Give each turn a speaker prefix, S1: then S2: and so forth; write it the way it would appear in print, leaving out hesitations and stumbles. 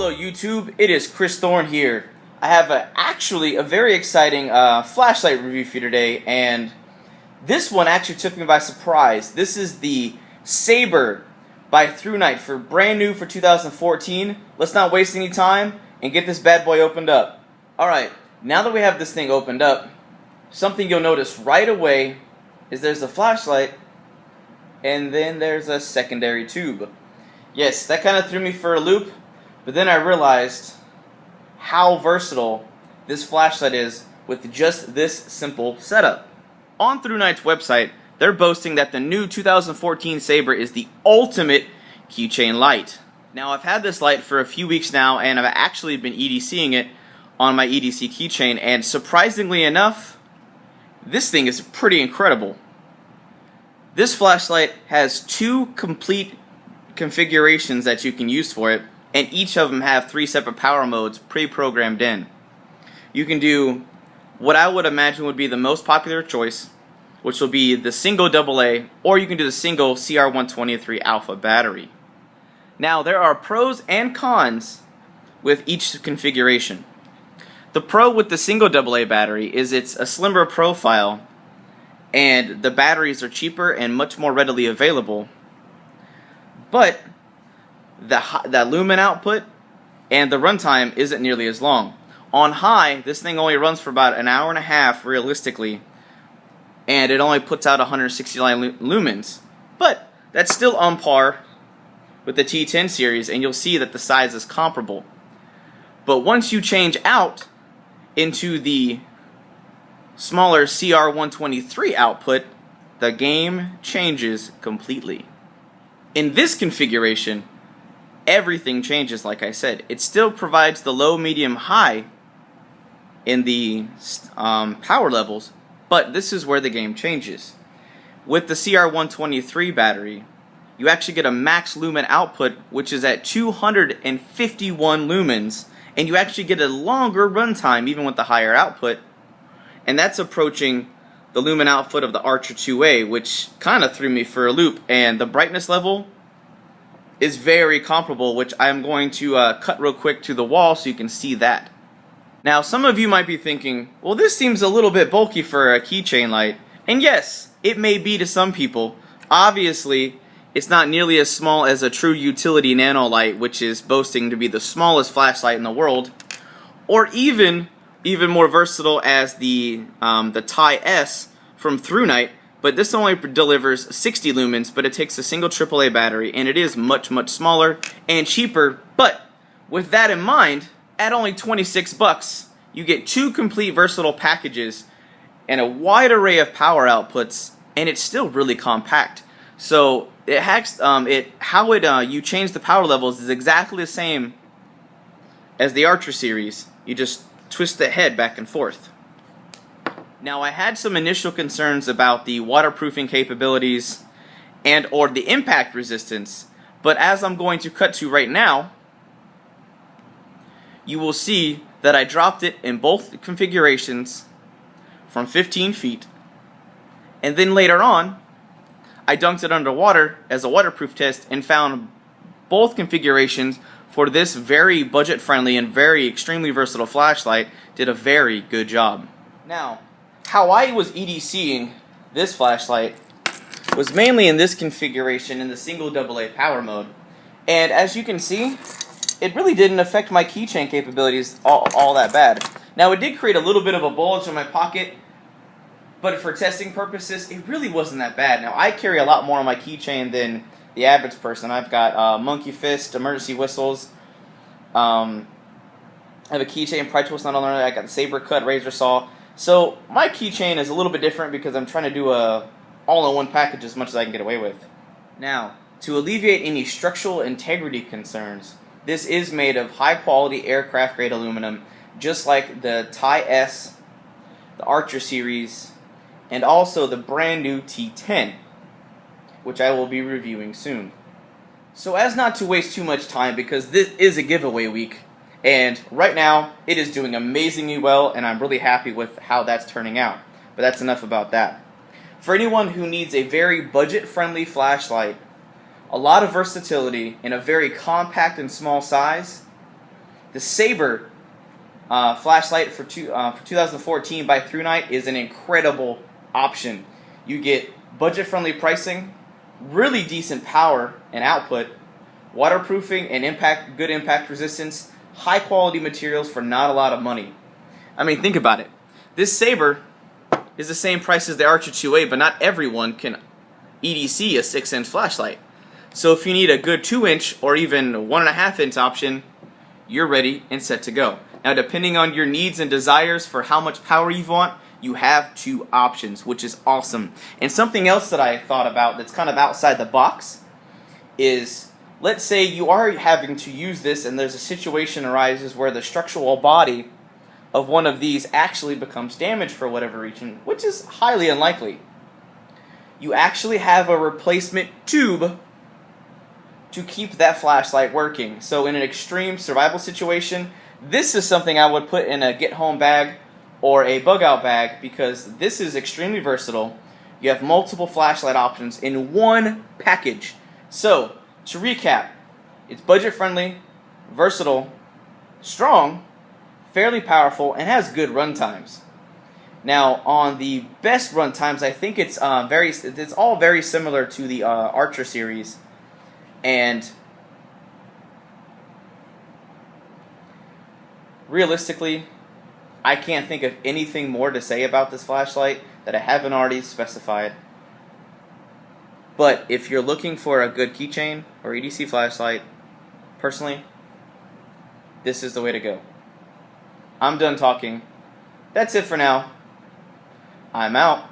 S1: Hello YouTube, it is Chris Thorne here. I have actually a very exciting flashlight review for you today, and this one actually took me by surprise. This is the Saber by Thrunite, for brand new for 2014. Let's not waste any time and get this bad boy opened up. Alright, now that we have this thing opened up, something you'll notice right away is there's a flashlight and then there's a secondary tube. Yes, that kind of threw me for a loop. But then I realized how versatile this flashlight is with just this simple setup. On Thrunite's website, they're boasting that the new 2014 Saber is the ultimate keychain light. Now, I've had this light for a few weeks now, and I've actually been EDCing it on my EDC keychain, and surprisingly enough, this thing is pretty incredible. This flashlight has two complete configurations that you can use for it, and each of them have 3 separate power modes pre-programmed in. You can do what I would imagine would be the most popular choice, which will be the single AA, or you can do the single CR123 alpha battery. Now, there are pros and cons with each configuration. The pro with the single AA battery is it's a slimmer profile, and the batteries are cheaper and much more readily available. But the lumen output and the runtime isn't nearly as long. On high, this thing only runs for about an hour and a half realistically, and it only puts out 169 lumens. But that's still on par with the T10 series, and you'll see that the size is comparable. But once you change out into the smaller CR123 output, the game changes completely. In this configuration, everything changes. Like I said, it still provides the low, medium, high in the power levels, but this is where the game changes. With the CR123 battery, you actually get a max lumen output, which is at 251 lumens, and you actually get a longer runtime even with the higher output, and that's approaching the lumen output of the Archer 2A, which kind of threw me for a loop. And the brightness level is very comparable, which I'm going to cut real quick to the wall so you can see that. Now, some of you might be thinking, well, this seems a little bit bulky for a keychain light. And yes, it may be to some people. Obviously, it's not nearly as small as a true utility nano light, which is boasting to be the smallest flashlight in the world, or even more versatile as the Ti-S from Thrunite. But this only delivers 60 lumens, but it takes a single AAA battery, and it is much, much smaller and cheaper. But with that in mind, at only 26 bucks, you get 2 complete versatile packages and a wide array of power outputs, and it's still really compact. So it hacks you change the power levels is exactly the same as the Archer series. You just twist the head back and forth. Now, I had some initial concerns about the waterproofing capabilities and or the impact resistance, but as I'm going to cut to right now, you will see that I dropped it in both configurations from 15 feet, and then later on I dunked it underwater as a waterproof test and found both configurations for this very budget-friendly and very extremely versatile flashlight did a very good job. Now, how I was EDCing this flashlight was mainly in this configuration in the single AA power mode, and as you can see, it really didn't affect my keychain capabilities all that bad. Now, it did create a little bit of a bulge in my pocket, but for testing purposes, it really wasn't that bad. Now, I carry a lot more on my keychain than the average person. I've got monkey fist, emergency whistles. I have a keychain, pry twist not on there. I got the saber cut, razor saw. So my keychain is a little bit different because I'm trying to do a all-in-one package as much as I can get away with. Now, to alleviate any structural integrity concerns, this is made of high-quality aircraft-grade aluminum, just like the Ti-S, the Archer series, and also the brand new T10, which I will be reviewing soon. So as not to waste too much time, because this is a giveaway week, and right now it is doing amazingly well, and I'm really happy with how that's turning out. But that's enough about that. For anyone who needs a very budget-friendly flashlight, a lot of versatility in a very compact and small size, The Saber flashlight for 2014 by Thrunite is an incredible option. You get budget-friendly pricing, really decent power and output, waterproofing and good impact resistance, high-quality materials for not a lot of money. I mean, think about it. This Saber is the same price as the Archer 2A, but not everyone can EDC a 6-inch flashlight. So if you need a good 2-inch or even 1.5-inch option, you're ready and set to go. Now, depending on your needs and desires for how much power you want, you have 2 options, which is awesome. And something else that I thought about that's kind of outside the box is, let's say you are having to use this and there's a situation arises where the structural body of one of these actually becomes damaged for whatever reason, which is highly unlikely. You actually have a replacement tube to keep that flashlight working. So in an extreme survival situation, this is something I would put in a get-home bag or a bug-out bag, because this is extremely versatile. You have multiple flashlight options in one package. So, to recap, it's budget-friendly, versatile, strong, fairly powerful, and has good run times. Now, on the best run times, I think it's all very similar to the Archer series, and realistically, I can't think of anything more to say about this flashlight that I haven't already specified. But if you're looking for a good keychain or EDC flashlight, personally, this is the way to go. I'm done talking. That's it for now. I'm out.